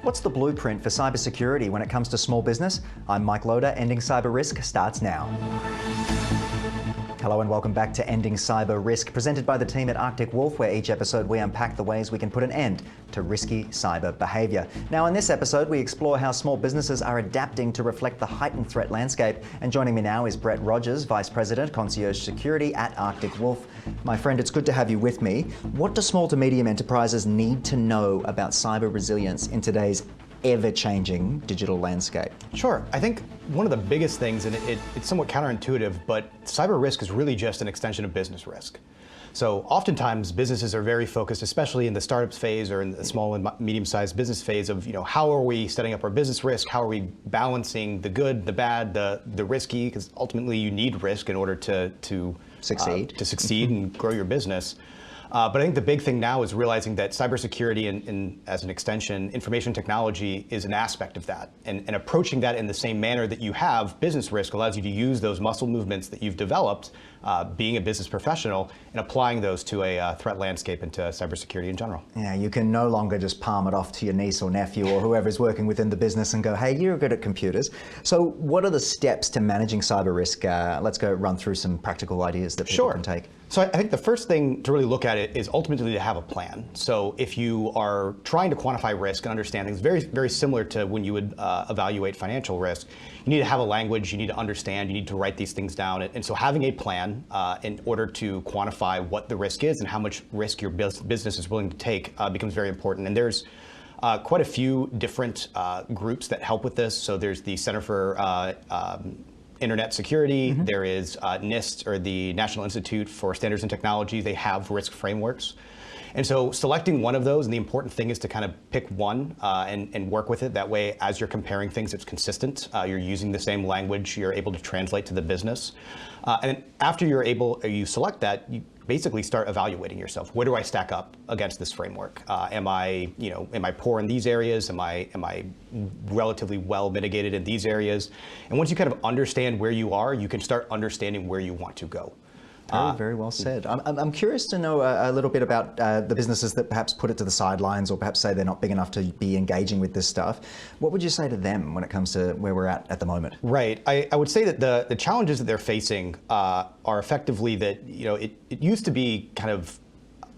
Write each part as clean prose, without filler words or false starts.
What's the blueprint for cybersecurity when it comes to small business? I'm Mike Loader. Ending Cyber Risk starts now. Hello and welcome back to Ending Cyber Risk, presented by the team at Arctic Wolf, where each episode we unpack the ways we can put an end to risky cyber behaviour. Now in this episode we explore how small businesses are adapting to reflect the heightened threat landscape. And joining me now is Brett Rogers, Vice President, Concierge Security at Arctic Wolf. My friend, it's good to have you with me. What do small to medium enterprises need to know about cyber resilience in today's ever-changing digital landscape? Sure. I think one of the biggest things, and it's somewhat counterintuitive, but cyber risk is really just an extension of business risk. So oftentimes businesses are very focused, especially in the startups phase or in the small and medium-sized business phase of, how are we setting up our business risk? How are we balancing the good, the bad, the risky? Because ultimately you need risk in order to succeed and grow your business. But I think the big thing now is realizing that cybersecurity and as an extension, information technology is an aspect of that. And approaching that in the same manner that you have business risk allows you to use those muscle movements that you've developed, being a business professional, and applying those to a threat landscape and to cybersecurity in general. Yeah, you can no longer just palm it off to your niece or nephew or whoever's working within the business and go, hey, you're good at computers. So what are the steps to managing cyber risk? Let's go run through some practical ideas that people can take. So I think the first thing to really look at it is ultimately to have a plan. So if you are trying to quantify risk and understand things, very, very similar to when you would evaluate financial risk, you need to have a language, you need to understand, you need to write these things down. And so having a plan in order to quantify what the risk is and how much risk your business is willing to take becomes very important. And there's quite a few different groups that help with this. So there's the Center for Internet Security, there is NIST, or the National Institute for Standards and Technology. They have risk frameworks. And so selecting one of those, and the important thing is to kind of pick one and work with it. That way, as you're comparing things, it's consistent. You're using the same language, you're able to translate to the business. And then after you select that, you basically start evaluating yourself. Where do I stack up against this framework? Am I poor in these areas? Am I relatively well mitigated in these areas? And once you kind of understand where you are, you can start understanding where you want to go. Very well said. I'm curious to know a little bit about the businesses that perhaps put it to the sidelines or perhaps say they're not big enough to be engaging with this stuff. What would you say to them when it comes to where we're at the moment? Right. I would say that the challenges that they're facing are effectively that, it used to be kind of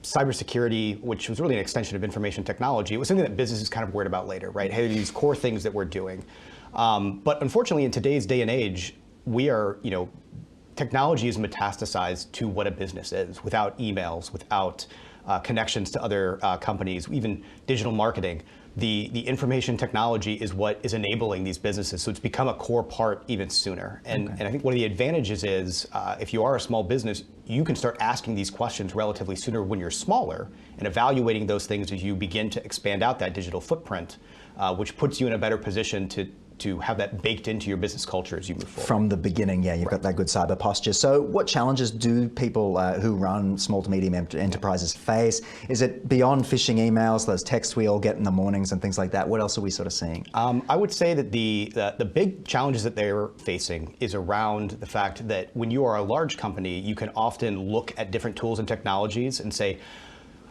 cybersecurity, which was really an extension of information technology. It was something that businesses kind of worried about later, right? Hey, these core things that we're doing. But unfortunately, in today's day and age, we are, technology is metastasized to what a business is, without emails, without connections to other companies, even digital marketing. The information technology is what is enabling these businesses, so it's become a core part even sooner. And I think one of the advantages is if you are a small business, you can start asking these questions relatively sooner when you're smaller and evaluating those things as you begin to expand out that digital footprint, which puts you in a better position to have that baked into your business culture as you move forward. From the beginning, yeah, you've got that good cyber posture. So what challenges do people who run small to medium enterprises face? Is it beyond phishing emails, those texts we all get in the mornings and things like that? What else are we sort of seeing? I would say that the big challenges that they're facing is around the fact that when you are a large company, you can often look at different tools and technologies and say,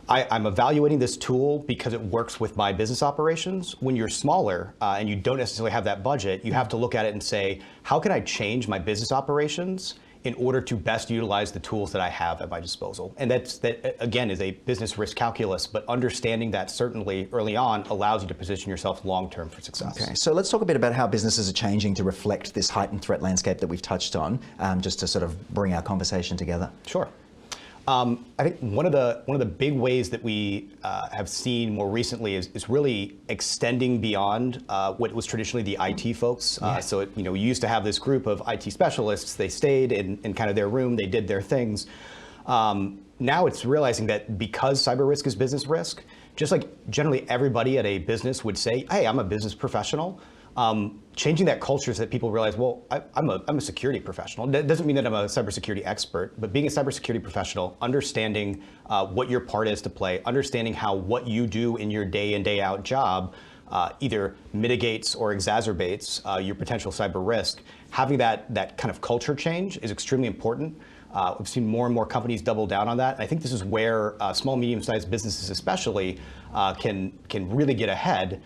I'm evaluating this tool because it works with my business operations. When you're smaller and you don't necessarily have that budget, you have to look at it and say, how can I change my business operations in order to best utilize the tools that I have at my disposal? And that again, is a business risk calculus, but understanding that certainly early on allows you to position yourself long-term for success. Okay, so let's talk a bit about how businesses are changing to reflect this heightened threat landscape that we've touched on, just to sort of bring our conversation together. Sure. I think one of the big ways that we have seen more recently is really extending beyond what was traditionally the IT folks. So we used to have this group of IT specialists. They stayed in kind of their room. They did their things. Now it's realizing that because cyber risk is business risk, just like generally everybody at a business would say, hey, I'm a business professional. Changing that culture so that people realize, well, I'm a security professional. That doesn't mean that I'm a cybersecurity expert, but being a cybersecurity professional, understanding what your part is to play, understanding how what you do in your day in, day out job either mitigates or exacerbates your potential cyber risk. Having that kind of culture change is extremely important. We've seen more and more companies double down on that. I think this is where small, medium-sized businesses especially can really get ahead.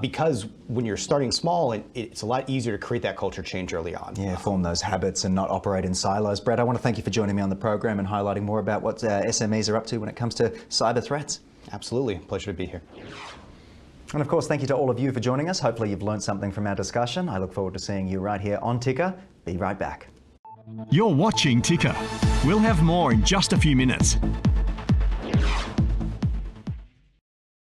because when you're starting small, it's a lot easier to create that culture change early on. Yeah, form those habits and not operate in silos. Brett, I want to thank you for joining me on the program and highlighting more about what SMEs are up to when it comes to cyber threats. Absolutely. Pleasure to be here. And of course, thank you to all of you for joining us. Hopefully you've learned something from our discussion. I look forward to seeing you right here on Ticker. Be right back. You're watching Ticker. We'll have more in just a few minutes.